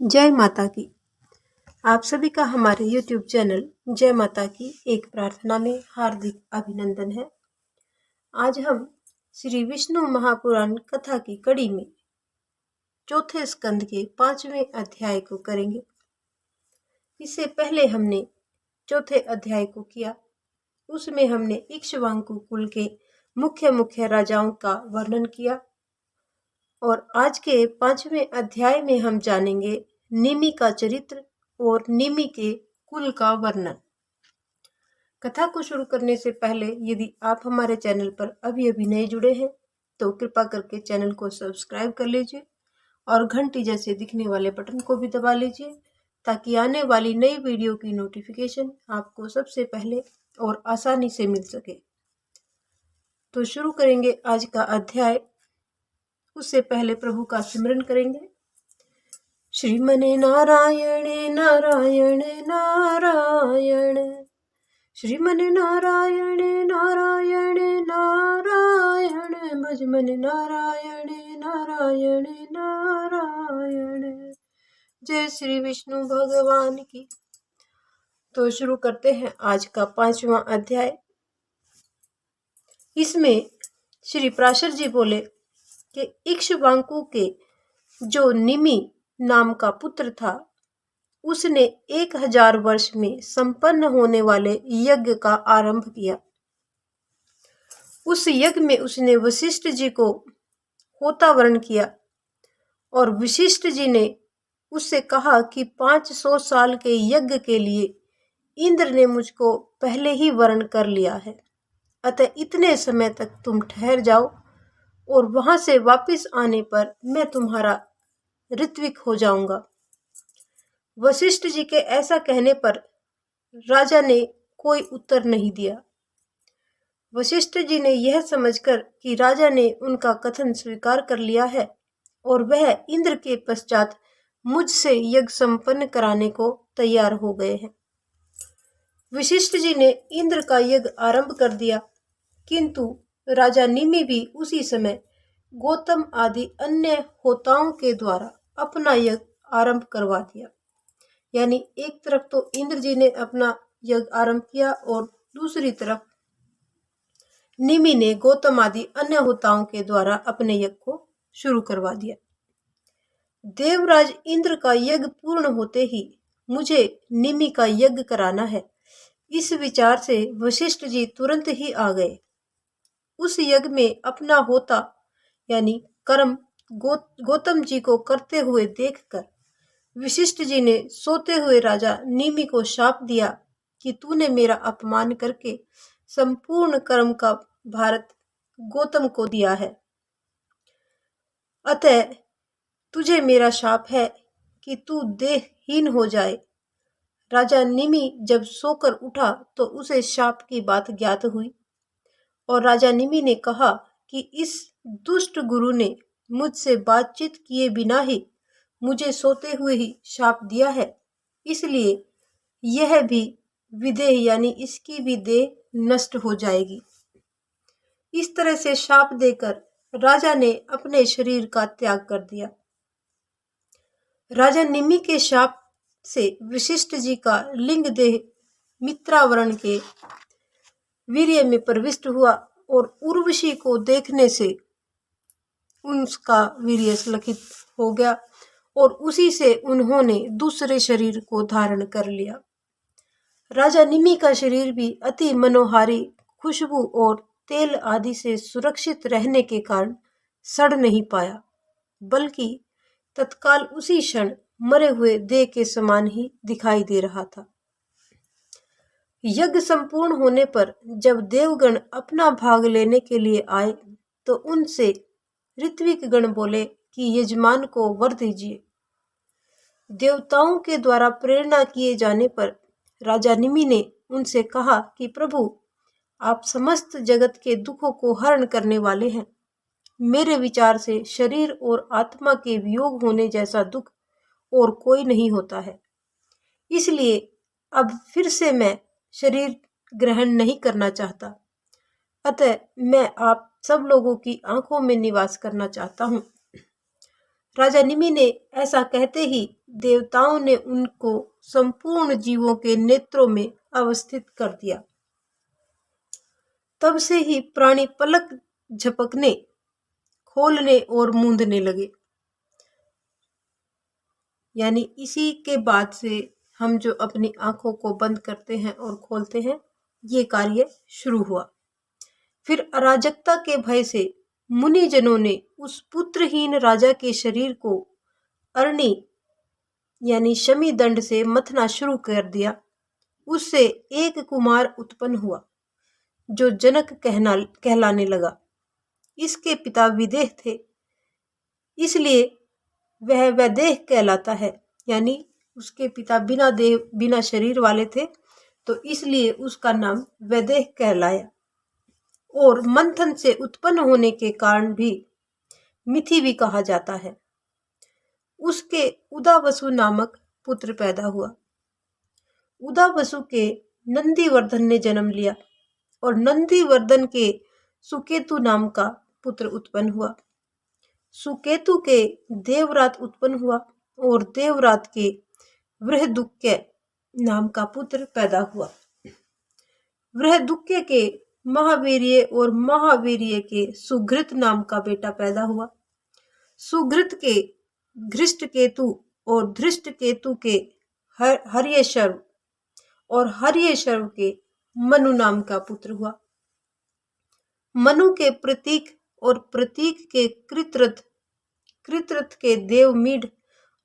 जय माता की। आप सभी का हमारे YouTube चैनल जय माता की एक प्रार्थना में हार्दिक अभिनंदन है। आज हम श्री विष्णु महापुराण कथा की कड़ी में चौथे स्कंद के 5वें अध्याय को करेंगे। इससे पहले हमने चौथे अध्याय को किया, उसमें हमने इक्ष्वाकु कुल के मुख्य राजाओं का वर्णन किया और आज के 5वें अध्याय में हम जानेंगे निमि का चरित्र और निमि के कुल का वर्णन। कथा को शुरू करने से पहले यदि आप हमारे चैनल पर अभी नए जुड़े हैं तो कृपा करके चैनल को सब्सक्राइब कर लीजिए और घंटी जैसे दिखने वाले बटन को भी दबा लीजिए ताकि आने वाली नई वीडियो की नोटिफिकेशन आपको सबसे पहले और आसानी से मिल सके। तो शुरू करेंगे आज का अध्याय। उससे पहले प्रभु का सिमरन करेंगे। श्रीमने नारायण नारायण नारायण, श्रीमने नारायण नारायण नारायण, भजमन नारायण नारायण नारायण। जय श्री विष्णु भगवान की। तो शुरू करते हैं आज का 5वां अध्याय। इसमें श्री पराशर जी बोले कि इक्ष्वाकु के जो निमि नाम का पुत्र था उसने 1000 वर्ष में संपन्न होने वाले यज्ञ का आरंभ किया। उस यज्ञ में उसने वशिष्ठ जी को होता वरण किया और वशिष्ठ जी ने उससे कहा कि 500 साल के यज्ञ के लिए इंद्र ने मुझको पहले ही वरण कर लिया है, अतः इतने समय तक तुम ठहर जाओ और वहां से वापस आने पर मैं तुम्हारा ऋत्विक हो जाऊंगा। वशिष्ठ जी के ऐसा कहने पर राजा ने कोई उत्तर नहीं दिया। वशिष्ठ जी ने यह समझकर कि राजा ने उनका कथन स्वीकार कर लिया है और वह इंद्र के पश्चात मुझसे यज्ञ संपन्न कराने को तैयार हो गए हैं। वशिष्ठ जी ने इंद्र का यज्ञ आरंभ कर दिया, किंतु राजा निमि भी उसी समय गौतम आदि अन्य होताओं के द्वारा अपना यज्ञ आरंभ करवा दिया। यानी एक तरफ तो इंद्र जी ने अपना यज्ञ आरंभ किया और दूसरी तरफ निमि ने गौतम आदि अन्य होताओं के द्वारा अपने यज्ञ को शुरू करवा दिया। देवराज इंद्र का यज्ञ पूर्ण होते ही मुझे निमि का यज्ञ कराना है, इस विचार से वशिष्ठ जी तुरंत ही आ गए। उस यज्ञ में अपना होता यानी कर्म गौतम जी को करते हुए देखकर वशिष्ठ जी ने सोते हुए राजा निमि को शाप दिया कि तूने मेरा अपमान करके संपूर्ण कर्म का भारत गौतम को दिया है, अतः तुझे मेरा शाप है कि तू देहहीन हो जाए। राजा निमि जब सोकर उठा तो उसे शाप की बात ज्ञात हुई और राजा निमि ने कहा कि इस दुष्ट गुरु ने मुझसे बातचीत किए बिना ही मुझे सोते हुए ही शाप दिया है, इसलिए यह भी विदेह यानी इसकी भी देह नष्ट हो जाएगी। इस तरह से शाप देकर राजा ने अपने शरीर का त्याग कर दिया। राजा निमि के शाप से वशिष्ठ जी का लिंग देह मित्रावरण के वीर्य में प्रविष्ट हुआ और उर्वशी को देखने से उसका वीर्य स्खलित हो गया और उसी से उन्होंने दूसरे शरीर को धारण कर लिया। राजा निमि का शरीर भी अति मनोहारी खुशबू और तेल आदि से सुरक्षित रहने के कारण सड़ नहीं पाया, बल्कि तत्काल उसी क्षण मरे हुए देह के समान ही दिखाई दे रहा था। यज्ञ संपूर्ण होने पर जब देवगण अपना भाग लेने के लिए आए तो उनसे ऋत्विक गण बोले कि यजमान को वर दीजिए। देवताओं के द्वारा प्रेरणा किए जाने पर राजा निमि ने उनसे कहा कि प्रभु, आप समस्त जगत के दुखों को हरण करने वाले हैं। मेरे विचार से शरीर और आत्मा के वियोग होने जैसा दुख और कोई नहीं होता है, इसलिए अब फिर से मैं शरीर ग्रहण नहीं करना चाहता, अतः मैं आप सब लोगों की आंखों में निवास करना चाहता हूँ। राजा निमि ने ऐसा कहते ही देवताओं ने उनको संपूर्ण जीवों के नेत्रों में अवस्थित कर दिया। तब से ही प्राणी पलक झपकने, खोलने और मूंदने लगे। यानी इसी के बाद से हम जो अपनी आंखों को बंद करते हैं और खोलते हैं, ये कार्य शुरू हुआ। फिर अराजकता के भय से मुनिजनों ने उस पुत्रहीन राजा के शरीर को अरणी यानी शमी दंड से मथना शुरू कर दिया। उससे एक कुमार उत्पन्न हुआ जो जनक कहलाने लगा। इसके पिता विदेह थे, इसलिए वह वैदेह कहलाता है। यानी उसके पिता बिना शरीर वाले थे, तो इसलिए उसका नाम वैदेह कहलाया। और मंथन से उत्पन्न होने के कारण भी मिथि भी कहा जाता है। उसके उदावसु नामक पुत्र पैदा हुआ। उदावसु के नंदीवर्धन ने जन्म लिया और नंदीवर्धन के सुकेतु नाम का पुत्र उत्पन्न हुआ। सुकेतु के देवरात उत्पन्न हुआ और देवरात के बृहदुक्य नाम का पुत्र पैदा हुआ। बृहदुक्य के महावीर्य और महावीर्य के सुघृत नाम का बेटा पैदा हुआ। सुघृत के धृष्टकेतु और धृष्टकेतु के हर्यशर्व और हर्यशर्व के मनु नाम का पुत्र हुआ। मनु के प्रतीक और प्रतीक के कृत्रथ, कृत्रथ के देवमीढ़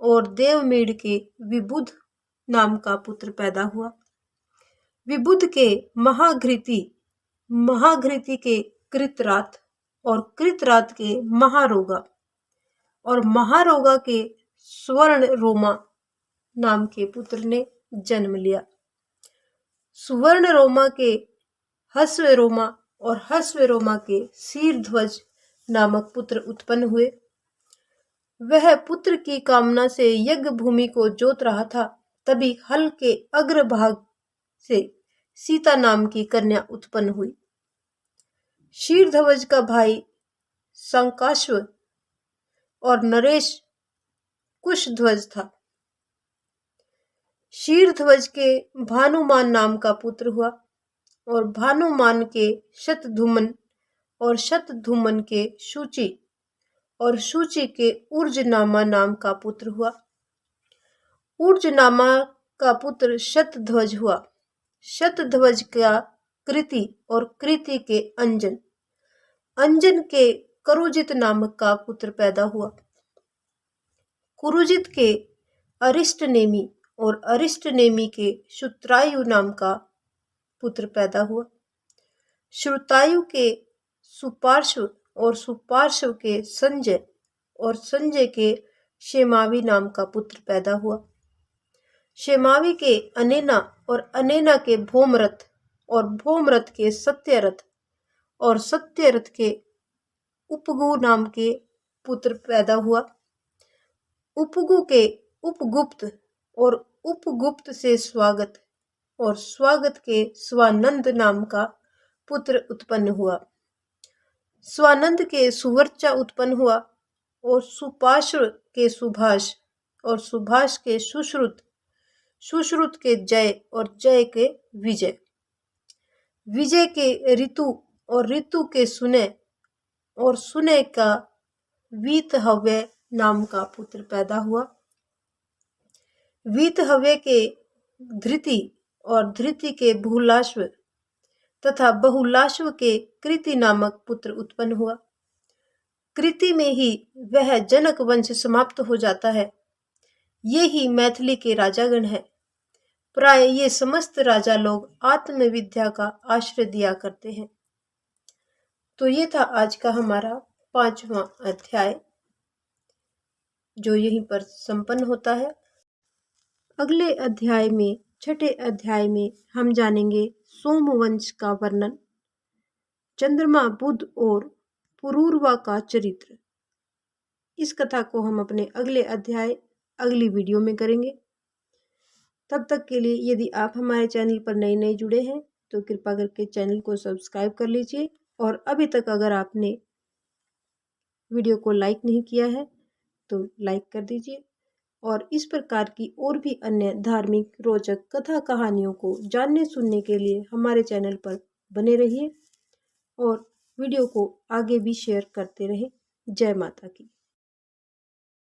और देवमीढ़ के विबुध नाम का पुत्र पैदा हुआ। विबुध के महाघृति, महाघृति के कृतरात और कृतरात के महारोगा और महारोगा के स्वर्ण रोमा नाम के पुत्र ने जन्म लिया। सुवर्ण रोमा के हस्वरोमा और हस्वरोमा के शीरध्वज नामक पुत्र उत्पन्न हुए। वह पुत्र की कामना से यज्ञ भूमि को जोत रहा था, तभी हल के अग्रभाग से सीता नाम की कन्या उत्पन्न हुई। शीरध्वज का भाई संकाश्व और नरेश कुशध्वज था। शीरध्वज के भानुमान नाम का पुत्र हुआ और भानुमान के शतधुमन और शतधुमन के शुचि और शुचि के ऊर्जनामा नाम का पुत्र हुआ। ऊर्जनामा का पुत्र शतध्वज हुआ। शतध्वज का कृति और कृति के अंजन, अंजन के करुजित नामक का पुत्र पैदा हुआ। कुरुजित के अरिष्टनेमि और अरिष्टनेमि के श्रुतायु नाम का पुत्र पैदा हुआ। श्रुतायु के सुपार्श्व और सुपार्श्व के संजय और संजय के शेमावी नाम का पुत्र पैदा हुआ। शेमावी के अनेना और अनेना के भोमरथ और भोमरथ के सत्यरथ और सत्यरथ के उपगु नाम के पुत्र पैदा हुआ। उपगु के उपगुप्त और उपगुप्त से स्वागत और स्वागत के स्वानंद नाम का पुत्र उत्पन्न हुआ। स्वानंद के सुवर्चा उत्पन्न हुआ और सुपार्श्व के सुभाष और सुभाष के सुश्रुत, सुश्रुत के जय और जय के विजय, विजय के ऋतु और ऋतु के सुनय और सुनय का वीतहव्य नाम का पुत्र पैदा हुआ। वीतहव्य के धृति और धृति के बहुलाश्व तथा बहुलाश्व के कृति नामक पुत्र उत्पन्न हुआ। कृति में ही वह जनक वंश समाप्त हो जाता है। ये ही मैथिली के राजागण है। प्राय ये समस्त राजा लोग आत्मविद्या का आश्रय दिया करते हैं। तो ये था आज का हमारा 5वां अध्याय, जो यहीं पर संपन्न होता है। अगले अध्याय में, 6ठे अध्याय में हम जानेंगे सोमवंश का वर्णन, चंद्रमा, बुध और पुरूरवा का चरित्र। इस कथा को हम अपने अगले अध्याय, अगली वीडियो में करेंगे। तब तक के लिए यदि आप हमारे चैनल पर नए जुड़े हैं तो कृपा करके चैनल को सब्सक्राइब कर लीजिए, और अभी तक अगर आपने वीडियो को लाइक नहीं किया है तो लाइक कर दीजिए और इस प्रकार की और भी अन्य धार्मिक रोचक कथा कहानियों को जानने सुनने के लिए हमारे चैनल पर बने रहिए और वीडियो को आगे भी शेयर करते रहें। जय माता की।